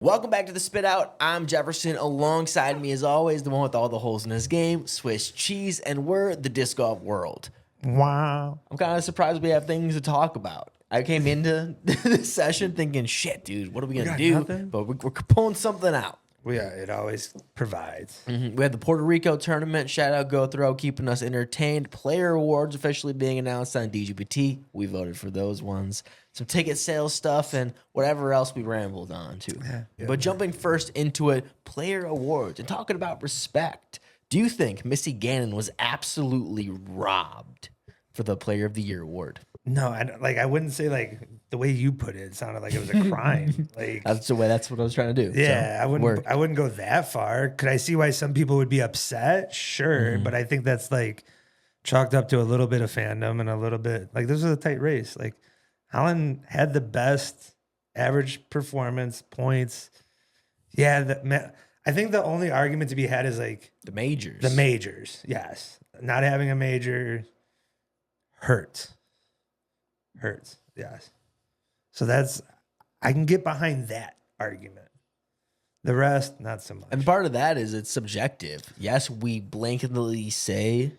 Welcome back to the Spit Out. I'm Jefferson. Alongside me, as always, the one with all the holes in his game, Swiss Cheese, and we're the disc golf world. Wow. I'm kind of surprised we have things to talk about. I came into this session thinking, shit, dude, what are we going to do? Nothing? But we're pulling something out. It always provides. We had the Puerto Rico tournament. Shout out Go Throw, keeping us entertained. Player awards officially being announced on DGPT. We voted for those ones. Some ticket sales stuff and whatever else we rambled on to. But jumping first into it, player awards and talking about respect. Do you think Missy Gannon was absolutely robbed for the Player of the Year award? No, I wouldn't say the way you put it. It sounded like it was a crime. That's what I was trying to do. Yeah, So, I wouldn't go that far. Could I see why some people would be upset? Sure, but I think that's chalked up to a little bit of fandom and a little bit this was a tight race. Holland had the best average performance points. Yeah, I think the only argument to be had is the majors. The majors, yes. Not having a major hurts, yes. So I can get behind that argument. The rest, not so much. And part of that is it's subjective. Yes, we blanketly say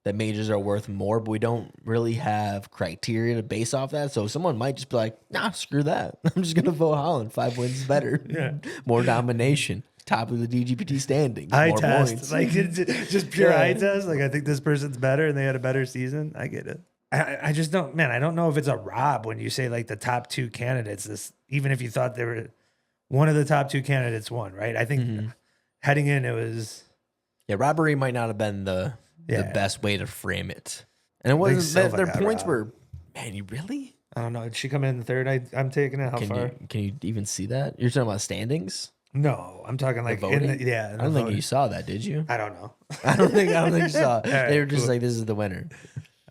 that majors are worth more, but we don't really have criteria to base off that. So someone might just be like, nah, screw that. I'm just going to vote Holland. 5 wins is better. Yeah. More domination. Top of the DGPT standings. Eye more test. points. Just pure eye test. I think this person's better and they had a better season. I get it. I just don't, man, I don't know if it's a rob when you say the top two candidates, even if you thought they were one of the top two candidates won, right? I think heading in, it was. Yeah, robbery might not have been the best way to frame it. And it wasn't, their points were, man, you really? I don't know. Did she come in third? I'm taking it. How far? Can you even see that? You're talking about standings? No, I'm talking voting? I don't think you saw that, did you? I don't know. I don't think you saw it. Right, they were just cool. this is the winner.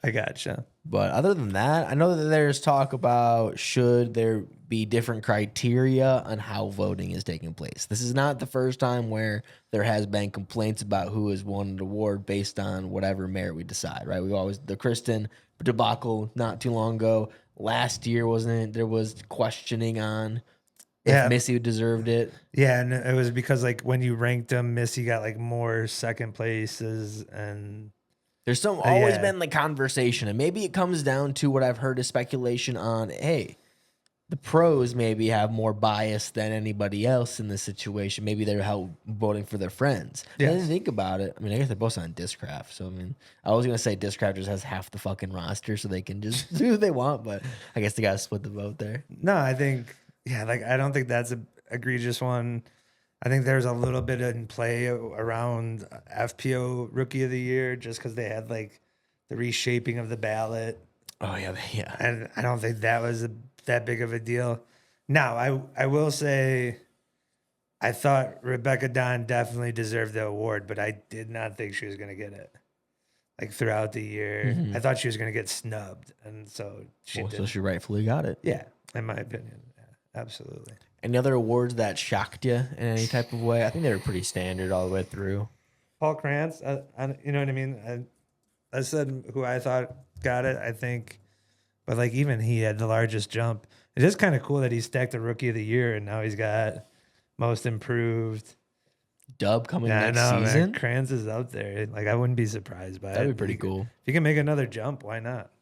I gotcha. But other than that, I know that there's talk about should there be different criteria on how voting is taking place. This is not the first time where there has been complaints about who has won an award based on whatever merit we decide, right? We always, the Kristen debacle not too long ago. Last year, wasn't it? There was questioning on if Missy deserved it. Yeah, and it was because when you ranked them, Missy got more second places and... There's always been conversation, and maybe it comes down to what I've heard is speculation on, hey, the pros maybe have more bias than anybody else in this situation. Maybe they're voting for their friends. Yes. I didn't think about it. I mean, I guess they're both on Discraft, so I was going to say Discraft just has half the fucking roster, so they can just do what they want, but I guess they got to split the vote there. No, I think, I don't think that's an egregious one. I think there's a little bit in play around FPO Rookie of the Year just because they had the reshaping of the ballot. Oh, yeah. And I don't think that was that big of a deal. Now, I will say I thought Rebecca Don definitely deserved the award, but I did not think she was going to get it. Throughout the year, I thought she was going to get snubbed. And so she did. So she rightfully got it. Yeah, in my opinion. Yeah, absolutely. Any other awards that shocked you in any type of way? I think they were pretty standard all the way through. Paul Krantz, you know what I mean? I said who I thought got it, I think. But even he had the largest jump. It's just kind of cool that he stacked the Rookie of the Year and now he's got most improved. Dub coming next season? Man, Krantz is up there. I wouldn't be surprised by it. That'd be pretty cool. If you can make another jump, why not?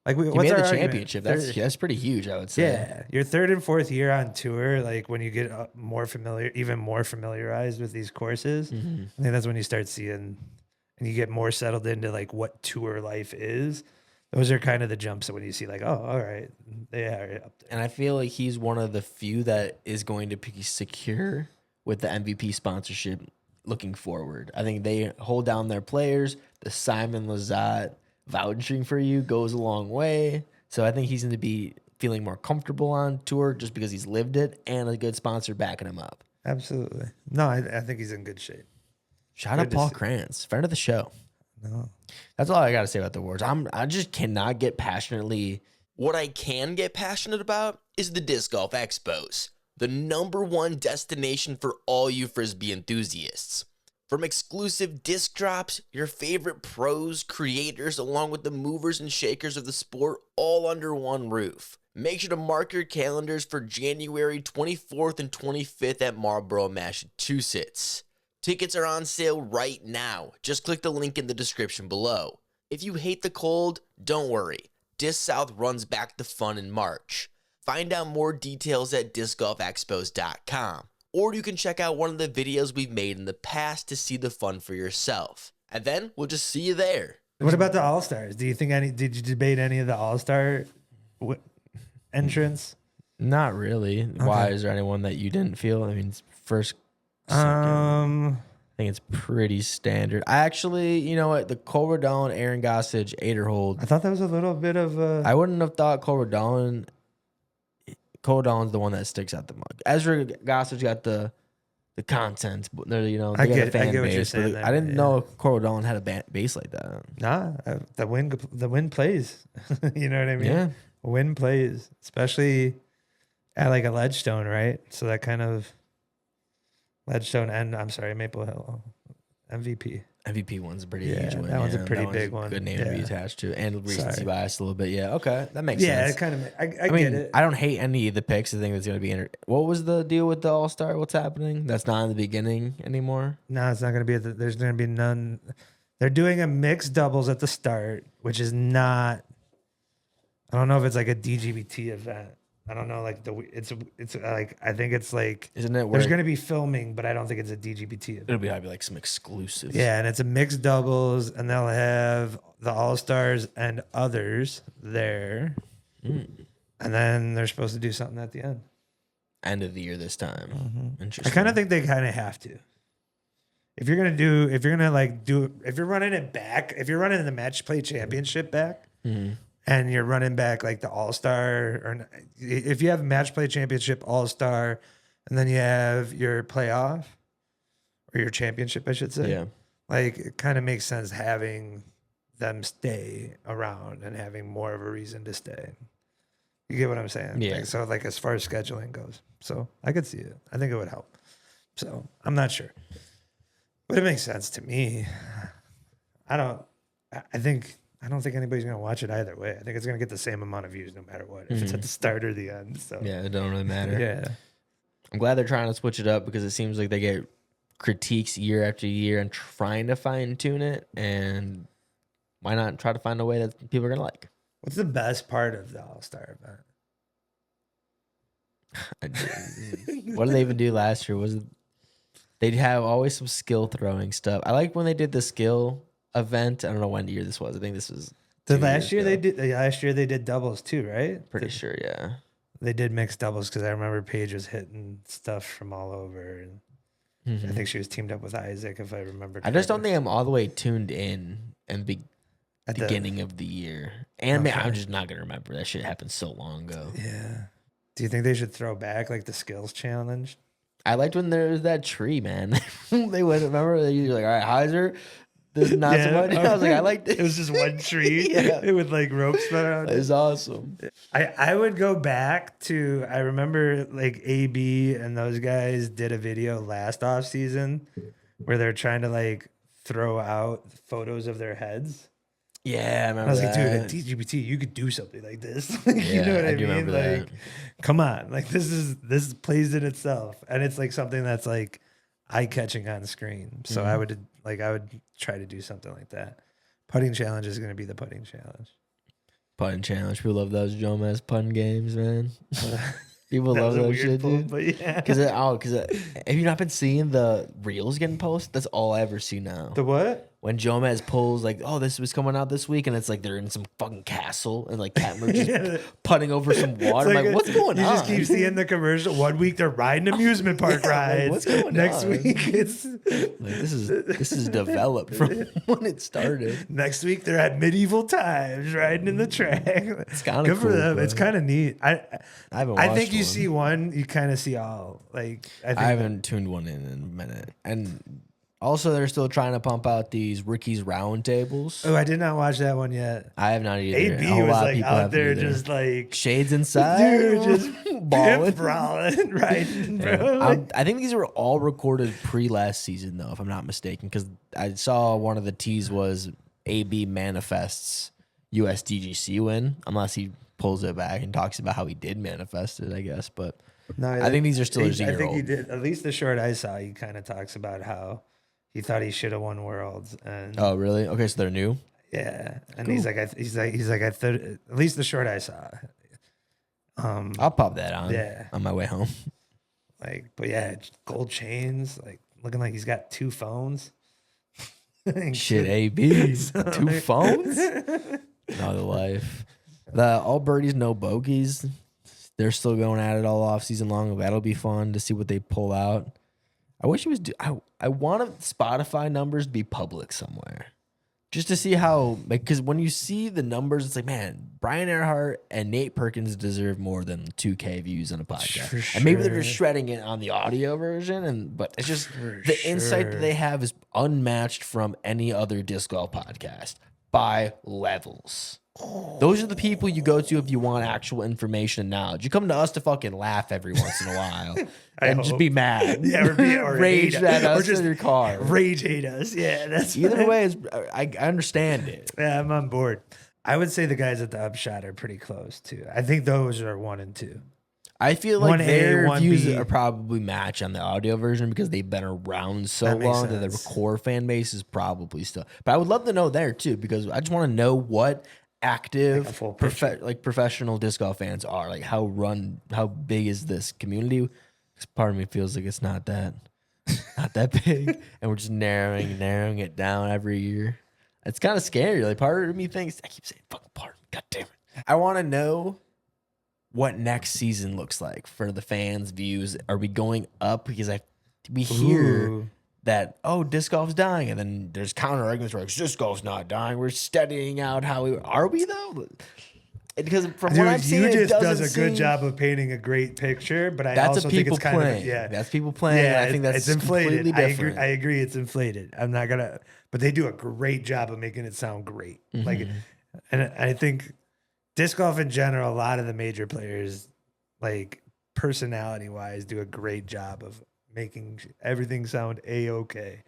He made the championship. That's pretty huge, I would say. Yeah, your third and fourth year on tour, when you get even more familiarized with these courses, I think that's when you start seeing, and you get more settled into what tour life is. Those are kind of the jumps that when you see oh, all right, they are up there. And I feel like he's one of the few that is going to be secure with the MVP sponsorship looking forward. I think they hold down their players. The Simon Lizotte vouching for you goes a long way. So I think he's going to be feeling more comfortable on tour just because he's lived it and a good sponsor backing him up. Absolutely. No, I think he's in good shape. Shout out Paul Krantz, friend of the show. No. That's all I got to say about the awards. I just cannot get passionately. What I can get passionate about is the Disc Golf Expos, the #1 destination for all you frisbee enthusiasts. From exclusive disc drops, your favorite pros, creators, along with the movers and shakers of the sport, all under one roof. Make sure to mark your calendars for January 24th and 25th at Marlborough, Massachusetts. Tickets are on sale right now. Just click the link in the description below. If you hate the cold, don't worry. Disc South runs back the fun in March. Find out more details at discgolfexpos.com. Or you can check out one of the videos we've made in the past to see the fun for yourself. And then we'll just see you there. What about the All-Stars? Do you think did you debate any of the All-Star entrants? Not really. Okay. Why? Is there anyone that you didn't feel? I mean, first, second, I think it's pretty standard. I actually, you know what? The Cole Redon, Aaron Gossage, Aderhold. I thought that was a little bit of a... I wouldn't have thought Cole Redon's the one that sticks out the most. Ezra Gossage got the content, but you know, they got a fan base. What you're saying I didn't know Cole Redon had a base like that. Nah, the wind plays. You know what I mean? Yeah. Wind plays, especially at like a Ledgestone, right? So that kind of Ledgestone and Maple Hill MVP one's a pretty huge one. That one's a pretty big one. Good name to be attached to, and recency bias a little bit. Yeah, okay, that makes sense. Yeah, it kind of. I mean, get it. I don't hate any of the picks. I think that's going to be. What was the deal with the All Star? What's happening? That's not in the beginning anymore. No, it's not going to be. There's going to be none. They're doing a mixed doubles at the start, which is not. I don't know if it's like a DGPT event. I don't know, like it's like I think it's like isn't it? There's going to be filming, but I don't think it's a DGPT event. It'll be like some exclusives. Yeah, and it's a mixed doubles, and they'll have the All Stars and others there, and then they're supposed to do something at the end. End of the year this time. Mm-hmm. Interesting. I kind of think they kind of have to. If you're running it back, if you're running the match play championship back. Mm-hmm. And you're running back like the All-Star, or if you have match play championship, All-Star, and then you have your playoff or your championship, I should say. Yeah. Like it kind of makes sense having them stay around and having more of a reason to stay. You get what I'm saying? Yeah. Like, so like as far as scheduling goes. So I could see it. I think it would help. So I'm not sure. But it makes sense to me. I don't think anybody's going to watch it either way. I think it's going to get the same amount of views no matter what, if it's at the start or the end. So yeah, it don't really matter. Yeah. I'm glad they're trying to switch it up because it seems like they get critiques year after year and trying to fine tune it. And why not try to find a way that people are going to like? What's the best part of the All-Star event? What did they even do last year? They'd have always some skill throwing stuff. I like when they did the skill event. I don't know when year this was. I think this was last year. Last year they did doubles too, right? Pretty sure, yeah. They did mixed doubles because I remember Paige was hitting stuff from all over, and I think she was teamed up with Isaac, if I remember correctly. I just don't think I'm all the way tuned in at the beginning of the year, and okay. I'm just not gonna remember. That shit happened so long ago. Yeah. Do you think they should throw back like the skills challenge? I liked when there was that tree, man. They would remember. They usually like, all right, Heiser. This is not so much. I was like, I like this. It was just one tree with like ropes around. It was awesome. I would go back to, I remember like AB and those guys did a video last off season where they're trying to like throw out photos of their heads. Yeah, I remember I was that. like, dude, at DGPT, you could do something like this. You know what I mean? Like, that. Come on. Like this plays in itself. And it's like something that's like eye-catching on screen. So I would try to do something like that. Putting challenge is going to be the putting challenge. Putting challenge. People love those Jomez putting games, man. People love that shit, dude. But yeah. Because have you not been seeing the reels getting posted? That's all I ever see now. The what? When Jomez pulls like, oh, this was coming out this week, and it's like they're in some fucking castle, and like Cat Merch is putting over some water. I'm like, what's going on? You just keep seeing the commercial. 1 week they're riding amusement park rides. Like, what's going on? Next week it's like, this is developed from when it started. Next week they're at medieval times riding in the track. It's kind of good cool, for them. But It's kind of neat. I think you one. see one, you kind of see all. Like I haven't tuned one in a minute, and. Also, they're still trying to pump out these rookies roundtables. Oh, I did not watch that one yet. I have not either. AB was like out there just like shades inside, dude, just balling, brawling, right? Bro. I think these were all recorded pre-last season, though, if I'm not mistaken, because I saw one of the teas was AB manifests USDGC win, unless he pulls it back and talks about how he did manifest it, I guess. But No, I think these are still his I think he year-old. did. At least the short I saw, he kind of talks about how he thought he should have won Worlds. And Oh, really? Okay, so they're new. yeah, and he's like, I thought. At least the short I saw. I'll pop that on. Yeah. On my way home. But yeah, gold chains, like looking like he's got 2 phones. Shit, AB. 2 phones? Another life. The all birdies, no bogeys. They're still going at it all off season long. That'll be fun to see what they pull out. I wish it was. I want Spotify numbers to be public somewhere, just to see how. Because when you see the numbers, it's like, man, Brian Earhart and Nate Perkins deserve more than 2K views on a podcast. For And maybe they're sure. just shredding it on the audio version, but it's just the insight that sure. they have is unmatched from any other disc golf podcast by levels. Those are the people you go to if you want actual information and knowledge. You come to us to fucking laugh every once in a while and just be mad. Yeah, or rage hate at us, us or just in your car. Rage hate us. Yeah, that's Either fine. way, I understand it. Yeah, I'm on board. I would say the guys at the Upshot are pretty close too. I think those are 1 and 2. I feel like 1A, their 1B. views are probably match on the audio version because they've been around so That makes long that their sense. core fan base is probably still. But I would love to know there too because I just want to know what active, Like a full picture. professional disc golf fans are. Like how big is this community? Because part of me feels like it's not that big, and we're just narrowing it down every year. It's kind of scary. Like part of me thinks I keep saying fucking part of me. God damn it. I want to know what next season looks like for the fans' views. Are we going up? Because we hear Ooh. that, oh, disc golf's dying, and then there's counter arguments where like, disc golf's not dying. We're studying out how we are we though? Because from what I'm seeing, you it just doesn't does a good seem- job of painting a great picture, but I That's also a think people it's kind playing. of yeah, That's people playing. yeah. and I think that's it's inflated. completely different. I agree. It's inflated. I'm not gonna, but they do a great job of making it sound great. Like, and I think disc golf in general, a lot of the major players, like personality wise, do a great job of making everything sound a-okay.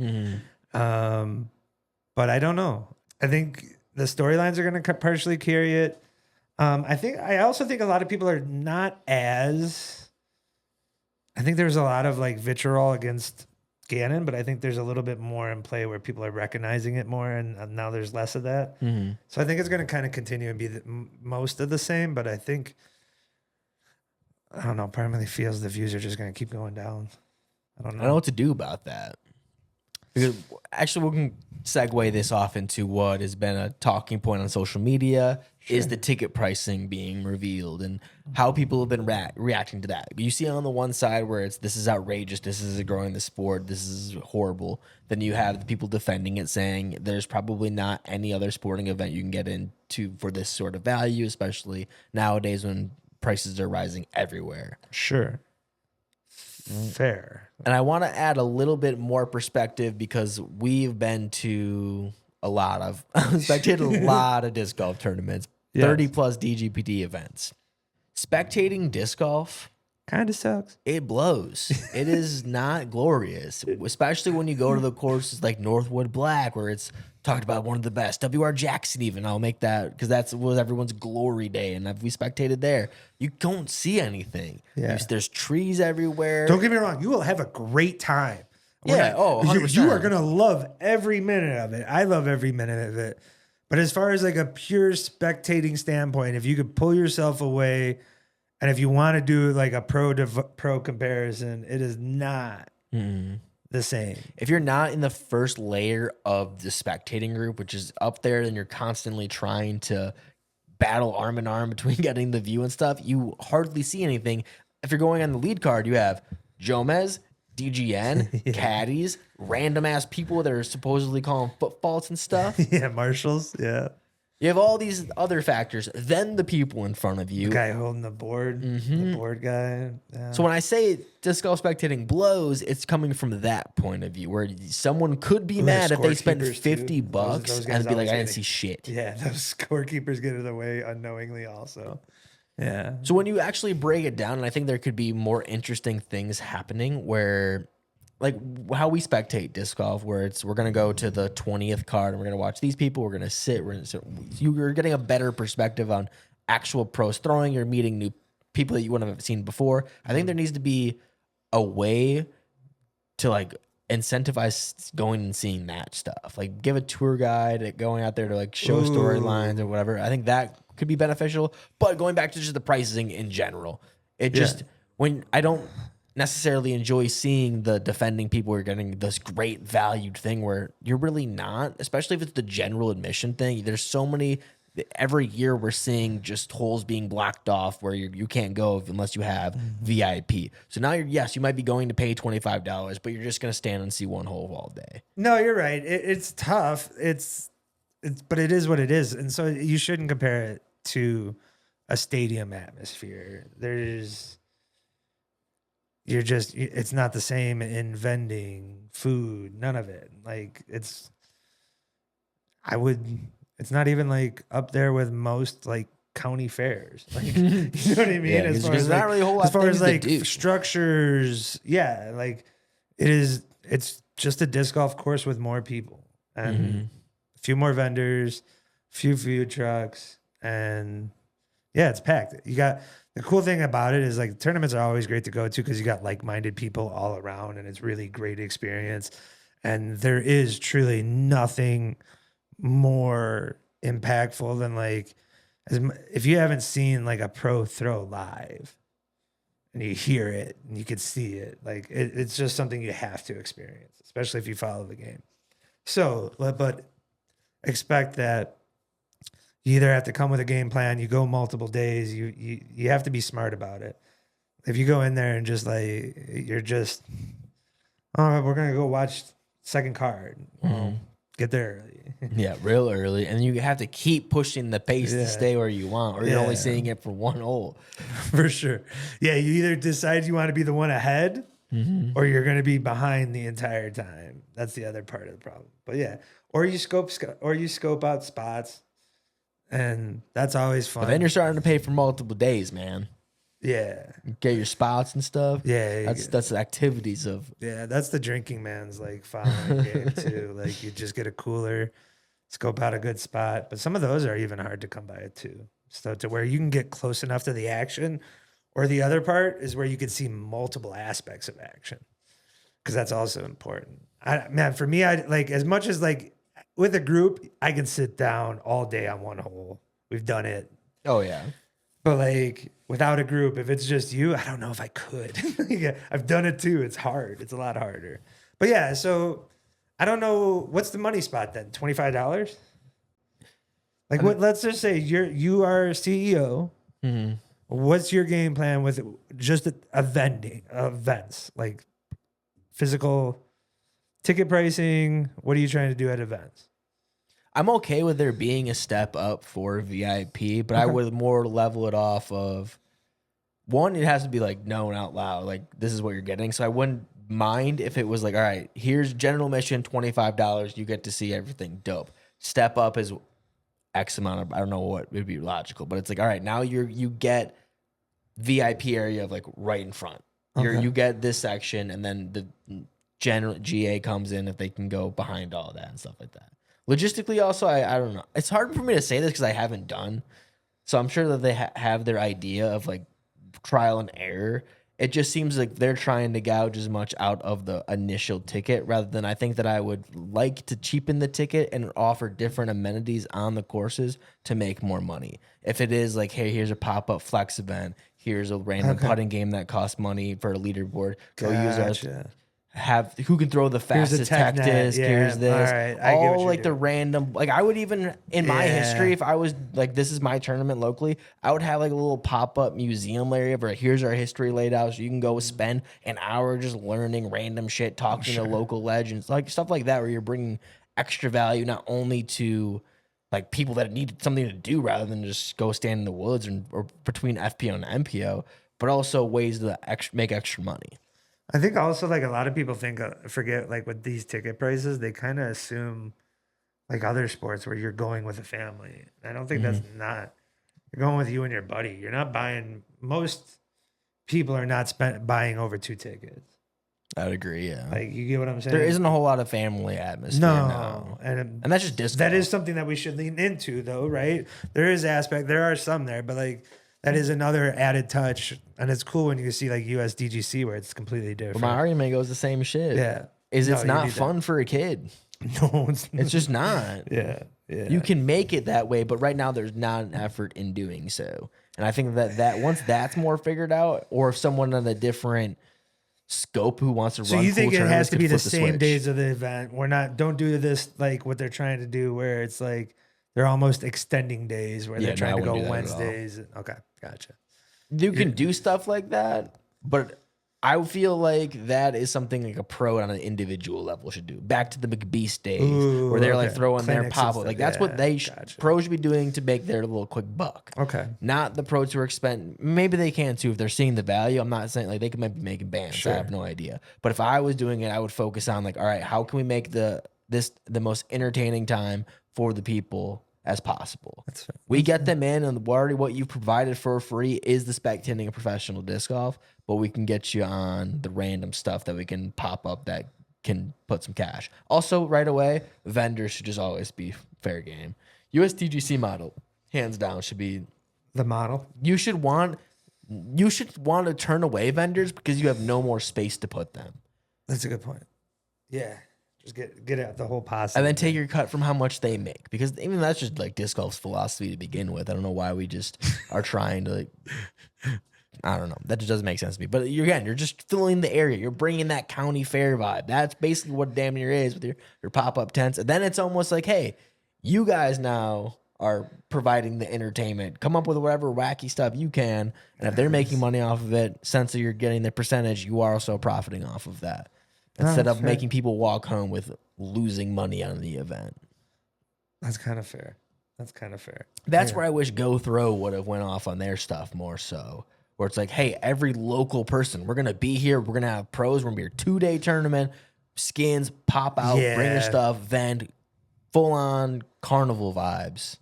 But I don't know. I think the storylines are going to partially carry it. I also think a lot of people are not as. I think there's a lot of like vitriol against Gannon, but I think there's a little bit more in play where people are recognizing it more, and now there's less of that. So I think it's going to kind of continue and be most of the same. But I think, I don't know, part of me feels the views are just going to keep going down. I don't I know. don't know what to do about that. Because actually, we can segue this off into what has been a talking point on social media is the ticket pricing being revealed and how people have been reacting to that. You see on the one side where it's this is outrageous, this is growing the sport, this is horrible. Then you have the people defending it saying there's probably not any other sporting event you can get into for this sort of value, especially nowadays when prices are rising everywhere. Sure. Fair. And I want to add a little bit more perspective because we've been to spectated a lot of disc golf tournaments, Yes. 30 plus DGPT events. Spectating disc golf, Kind of sucks. it blows. It is not glorious, especially when you go to the courses like Northwood Black, where it's talked about one of the best. WR Jackson, even. I'll make that because that was everyone's glory day. And if we spectated there, you don't see anything. Yeah. There's trees everywhere. Don't get me wrong. You will have a great time. Yeah, oh, 100%. You are going to love every minute of it. I love every minute of it. But as far as like a pure spectating standpoint, if you could pull yourself away and if you want to do like a pro to pro comparison, it is not the same. If you're not in the first layer of the spectating group, which is up there, and you're constantly trying to battle arm in arm between getting the view and stuff, you hardly see anything. If you're going on the lead card, you have Jomez, DGN, caddies, random ass people that are supposedly calling foot faults and stuff. Yeah, Marshalls. Yeah. You have all these other factors, then the people in front of you. The guy holding the board, the board guy. Yeah. So when I say disc golf spectating blows, it's coming from that point of view where someone could be mad if they spend scorekeepers, too. $50 Those guys and be like, always I didn't get see shit. Yeah, those scorekeepers get in the way unknowingly also. Yeah. So when you actually break it down, and I think there could be more interesting things happening where, like how we spectate disc golf, where we're going to go to the 20th card and we're going to watch these people, we're going to sit. You're getting a better perspective on actual pros throwing, you're meeting new people that you wouldn't have seen before. I think there needs to be a way to like incentivize going and seeing that stuff. Like give a tour guide going out there to like show storylines or whatever. I think that could be beneficial. But going back to just the pricing in general, it just when I don't necessarily enjoy seeing the defending people are getting this great valued thing where you're really not, especially if it's the general admission thing. There's so many. Every year we're seeing just holes being blocked off where you can't go unless you have VIP. So now you might be going to pay $25, but you're just going to stand and see one hole all day. No, you're right. It's tough. But it is what it is. And so you shouldn't compare it to a stadium atmosphere. It's not the same in vending, food, none of it. Like it's not even like up there with most like county fairs. Like, you know what I mean? Yeah, as far as not really a whole lot as far as like do. structures, yeah, like it's just a disc golf course with more people and a few more vendors, a few food trucks, and yeah, it's packed. You got the cool thing about it is like tournaments are always great to go to because you got like-minded people all around and it's really great experience. And there is truly nothing more impactful than like if you haven't seen like a pro throw live and you hear it and you can see it, like it's just something you have to experience, especially if you follow the game. So, but expect that you either have to come with a game plan, you go multiple days, you have to be smart about it. If you go in there and just like you're just, oh, we're gonna go watch second card. Well, get there early. Yeah, real early. And you have to keep pushing the pace to stay where you want, or you're only seeing it for one hole. For sure. Yeah, you either decide you want to be the one ahead or you're going to be behind the entire time. That's the other part of the problem. But yeah, or you scope out spots, and that's always fun. But then you're starting to pay for multiple days, man. Yeah. Get your spots and stuff. Yeah. That's the activities of. Yeah, that's the drinking man's like following game too. Like you just get a cooler, scope out a good spot. But some of those are even hard to come by too. So to where you can get close enough to the action, or the other part is where you can see multiple aspects of action, because that's also important. For me, I like as much as like with a group, I can sit down all day on one hole. We've done it. Oh yeah. But like without a group, if it's just you, I don't know if I could. Yeah, I've done it too. It's hard. It's a lot harder. But yeah, so I don't know what's the money spot then. $25? Like what? Let's just say you are CEO. Mm-hmm. What's your game plan with just events, like physical ticket pricing? What are you trying to do at events? I'm okay with there being a step up for VIP, but I would more level it off of one, it has to be like known out loud, like this is what you're getting. So I wouldn't mind if it was like, all right, here's general admission, $25, you get to see everything, dope. Step up is X amount of, I don't know what would be logical, but it's like, all right, now you get VIP area of like right in front. You get this section, and then the general GA comes in if they can go behind all that and stuff like that. Logistically, also, I don't know. It's hard for me to say this because I haven't done. So I'm sure that they have their idea of like trial and error. It just seems like they're trying to gouge as much out of the initial ticket rather than I think that I would like to cheapen the ticket and offer different amenities on the courses to make more money. If it is like, hey, here's a pop-up flex event, here's a random putting game that costs money for a leaderboard, go use ours. Have who can throw the fastest tech disc, here's this. All right, I get what all you're like the doing. random, like I would even in my history, if I was like, this is my tournament locally, I would have like a little pop-up museum area where here's our history laid out, so you can go spend an hour just learning random shit, talking to local legends, like stuff like that, where you're bringing extra value not only to like people that need something to do rather than just go stand in the woods or between FPO and MPO, but also ways to make extra money. I think also like a lot of people forget like with these ticket prices, they kind of assume like other sports where you're going with a family. I don't think that's not, you're going with you and your buddy. You're not buying, most people are not buying over 2 tickets. I'd agree. Yeah. Like, you get what I'm saying? There isn't a whole lot of family atmosphere now. And that's just disc that golf. is something that we should lean into, though, right? There are some there, but like that is another added touch, and it's cool when you see like US DGC where it's completely different. Well, my argument goes the same shit. Yeah, it's you not need fun for a kid. No, It's just not. Yeah. You can make it that way, but right now there's not an effort in doing so. And I think that once that's more figured out, or if someone on a different scope who wants to So run you think cool it has tournaments to could be the flip same switch. days of the event? Don't do this like what they're trying to do, where it's like they're almost extending days, where Yeah, they're no, I trying to go wouldn't do that at all. Wednesdays. Okay, gotcha. You can do stuff like that, but I feel like that is something like a pro on an individual level should do. Back to the McBeast days, Ooh, where they're like okay. throwing their Clinics and pop stuff. up. Like that's what Yeah, they gotcha. pros should be doing to make their little quick buck. Okay. Not the pros who are spending. Maybe they can too if they're seeing the value. I'm not saying like they could maybe be making bands. Sure. I have no idea. But if I was doing it, I would focus on like, all right, how can we make the most entertaining time for the people as possible? That's fair. We get them in, and already what you've provided for free is the spectating of professional disc golf. But we can get you on the random stuff that we can pop up that can put some cash. Also, right away, vendors should just always be fair game. USDGC model, hands down, should be The model. you should want to turn away vendors because you have no more space to put them. That's a good point. Yeah. Just get out the whole possible. And then take your cut from how much they make. Because even that's just like disc golf's philosophy to begin with. I don't know why we just are trying to like I don't know. That just doesn't make sense to me. But you're just filling the area. You're bringing that county fair vibe. That's basically what damn near is with your pop-up tents. And then it's almost like, hey, you guys now are providing the entertainment. Come up with whatever wacky stuff you can. And if they're making money off of it, since you're getting the percentage, you are also profiting off of that. Instead of making people walk home with losing money on the event. That's kind of fair. That's where I wish Go Throw would have went off on their stuff more so. Where it's like, hey, every local person, we're going to be here. We're going to have pros. We're going to be a 2-day tournament. Skins, pop out, bring your stuff, vend, full-on carnival vibes.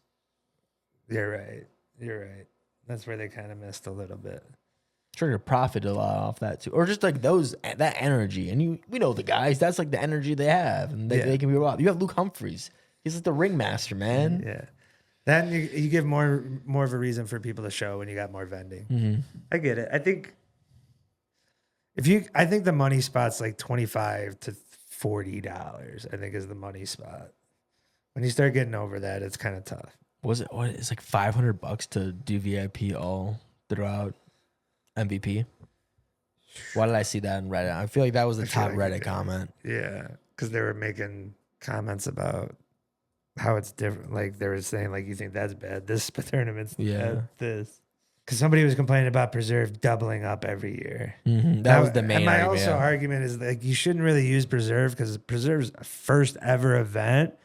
You're right. That's where they kind of missed a little bit. Sure, you profit a lot off that too. Or just like that energy. And we know the guys, that's like the energy they have. And they can be a lot. You have Luke Humphreys. He's like the ringmaster, man. Yeah. Then you give more of a reason for people to show when you got more vending. Mm-hmm. I get it. I think the money spot's like $25 to $40. I think is the money spot. When you start getting over that, it's kind of tough. It's like $500 to do VIP all throughout MVP. Why did I see that in Reddit? I feel like that was the top Reddit comment. Yeah, because they were making comments about how it's different. Like they were saying, like, you think that's bad. This tournament's bad. This. Because somebody was complaining about Preserve doubling up every year. Mm-hmm. That was the main and my argument. argument is like you shouldn't really use Preserve because Preserve's first ever event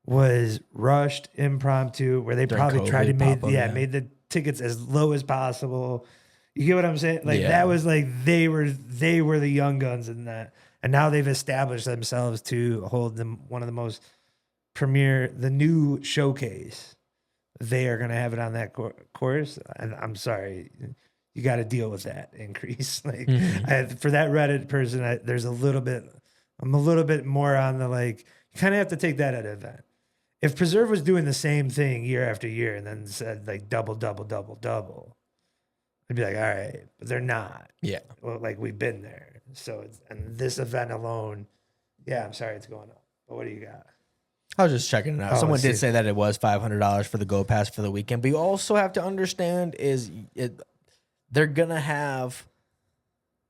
was rushed, impromptu, where they probably COVID tried to made the tickets as low as possible. You get what I'm saying? Like that was like they were the young guns in that, and now they've established themselves to hold them one of the most premier, the new showcase. They are going to have it on that course. And I'm sorry, you got to deal with that increase. Like for that Reddit person, I'm a little bit more on the like. You kind of have to take that at an event. If Preserve was doing the same thing year after year and then said like double, double, double, double, I'd be like, all right, but they're not. Yeah. Well, like we've been there. So and this event alone, I'm sorry it's going up. But what do you got? I was just checking it out. Someone did say that it was $500 for the Go Pass for the weekend, but you also have to understand they're gonna have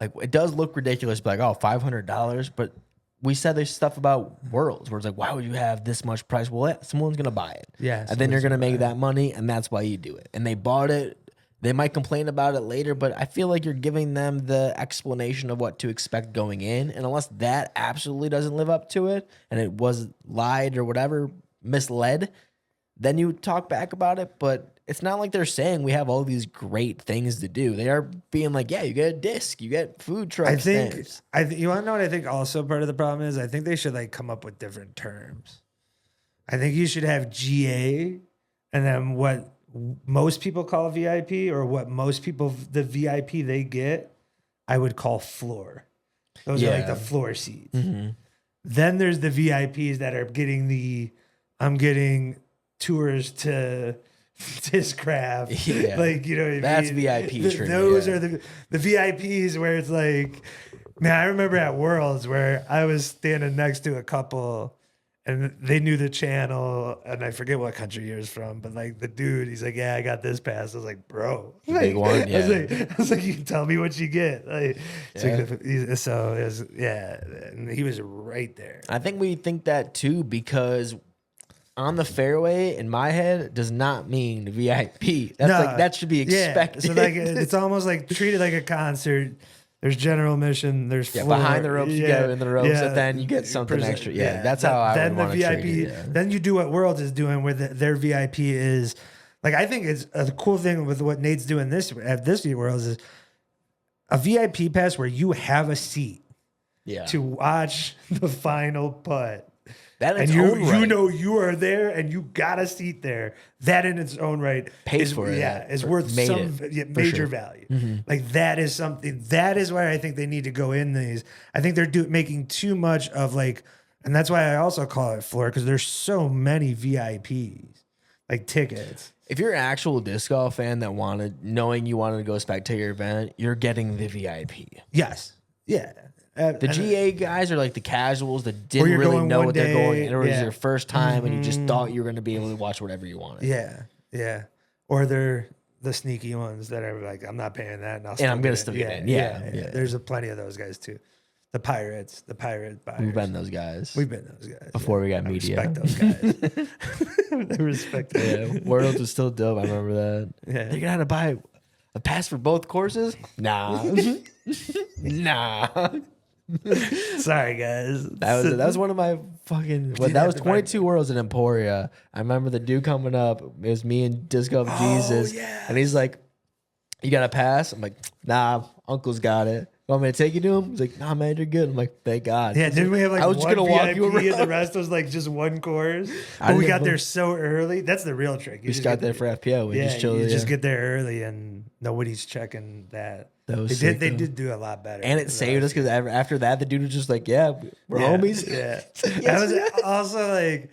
like it does look ridiculous, like $500, but we said there's stuff about Worlds where it's like, why would you have this much price? Well, someone's gonna buy it, and then you're gonna make that money, and that's why you do it. And they bought it. They might complain about it later, but I feel like you're giving them the explanation of what to expect going in. And unless that absolutely doesn't live up to it and it was lied or whatever, misled, then you talk back about it. But it's not like they're saying we have all these great things to do. They are being like, yeah, you get a disc, you get food trucks. You want to know what I think also part of the problem is? I think they should like come up with different terms. I think you should have GA and then what most people call VIP or what most people, the VIP they get, I would call floor. Those are like Yeah. the floor seats. Then there's the VIPs that are getting I'm getting tours to Discraft. Yeah. Like, you know what I That's mean? VIP treatment, Those yeah. are the VIPs where it's like, man, I remember at Worlds where I was standing next to a couple and they knew the channel, and I forget what country he was from, but like the dude, he's like, "Yeah, I got this pass." I was like, "Bro, Big one, yeah. I was like, "You can tell me what you get." Like, so it was, yeah, and he was right there. I think we think that too because on the fairway, in my head, does not mean VIP. That's No, like that should be expected. Yeah, so like it's almost like treated like a concert. There's general admission. There's floor, behind the ropes, you go in the ropes, and then you get something extra. Yeah, that's how I would want to treat it. Yeah. Then you do what Worlds is doing, where their VIP is like, I think it's a cool thing with what Nate's doing at this year Worlds is a VIP pass where you have a seat to watch the final putt. That in and its own right. you know you are there and you got a seat there. That in its own right pays for it. Yeah, is worth some major value. Like that is something. That is why I think they need to go in these. I think they're making too much of like, and that's why I also call it floor, because there's so many VIPs like tickets. If you're an actual disc golf fan that knowing you wanted to go spectate your event, you're getting the VIP. Yes. Yeah. The GA guys are like the casuals that didn't you're really going know one what they're going, and it was yeah. their first time, and you just thought you were going to be able to watch whatever you wanted. Yeah, yeah. Or they're the sneaky ones that are like, I'm not paying that, and I'm going to still get in. Yeah. There's plenty of those guys too. The pirate buyers. We've been those guys. We've been those guys before we got media. I respect those guys. I respect them. Yeah, Worlds was still dope. I remember that. Yeah. They're gonna buy a pass for both courses? Nah, nah. Sorry, guys. That was one of my fucking. That was 22 Worlds in Emporia. I remember the dude coming up. It was me and Disc Golf Jesus, and he's like, "You got a pass?" I'm like, "Nah, Uncle's got it." Want me to take you to him? He's like, "Nah, man, you're good." I'm like, "Thank God." Yeah, didn't we have like I was one just gonna walk VIP you around. and the rest was like just one course? But we got there so early. That's the real trick. You just got there for FPO. We just chilled. You just get there early and nobody's checking that. That was they sick, did do a lot better. And it saved us because after that, the dude was just like, "Yeah, we're homies." Yeah, that was also like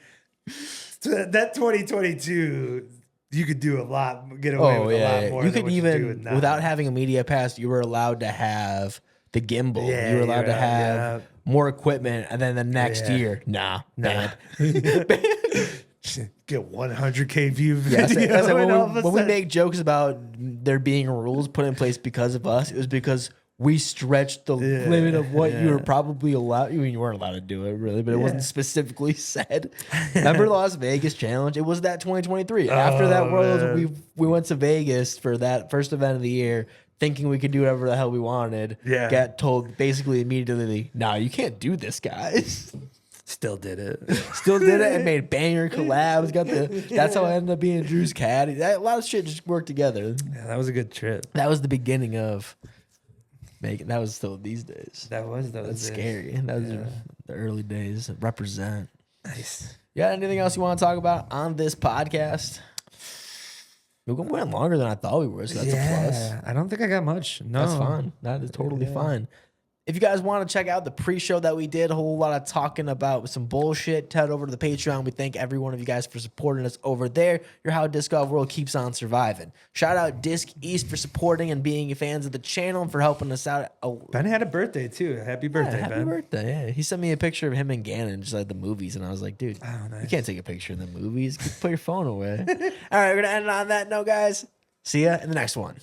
that 2022. You could do a lot, get away with a lot more. You than could what even, you do now. without having a media pass, you were allowed to have the gimbal. Yeah, you were allowed to have more equipment, and then the next year, nah. Get 100K view video. Yeah, and when we make jokes about there being rules put in place because of us, it was because we stretched the limit of what you were probably allowed. I mean, you weren't allowed to do it really, but it wasn't specifically said. Remember the Las Vegas challenge? It was that 2023. After that World, we went to Vegas for that first event of the year, thinking we could do whatever the hell we wanted. Yeah. Got told basically immediately, "Nah, you can't do this, guys." Still did it. Still did it and made banger collabs. That's how I ended up being Drew's caddy. A lot of shit just worked together. Yeah, that was a good trip. That was the beginning of making. That was still these days. That's scary. That was the early days. Represent. Nice. You got anything else you want to talk about on this podcast? We went longer than I thought we were, so that's a plus. I don't think I got much. No, That's fine. That is totally fine. If you guys want to check out the pre-show that we did, a whole lot of talking about some bullshit, head over to the Patreon. We thank every one of you guys for supporting us over there. You're how Disc Golf World keeps on surviving. Shout out Disc East for supporting and being fans of the channel and for helping us out. Ben had a birthday too. Happy birthday, happy Ben. Birthday, yeah. He sent me a picture of him and Gannon just like the movies, and I was like, dude, you can't take a picture in the movies. Put your phone away. All right, we're going to end it on that note, guys. See ya in the next one.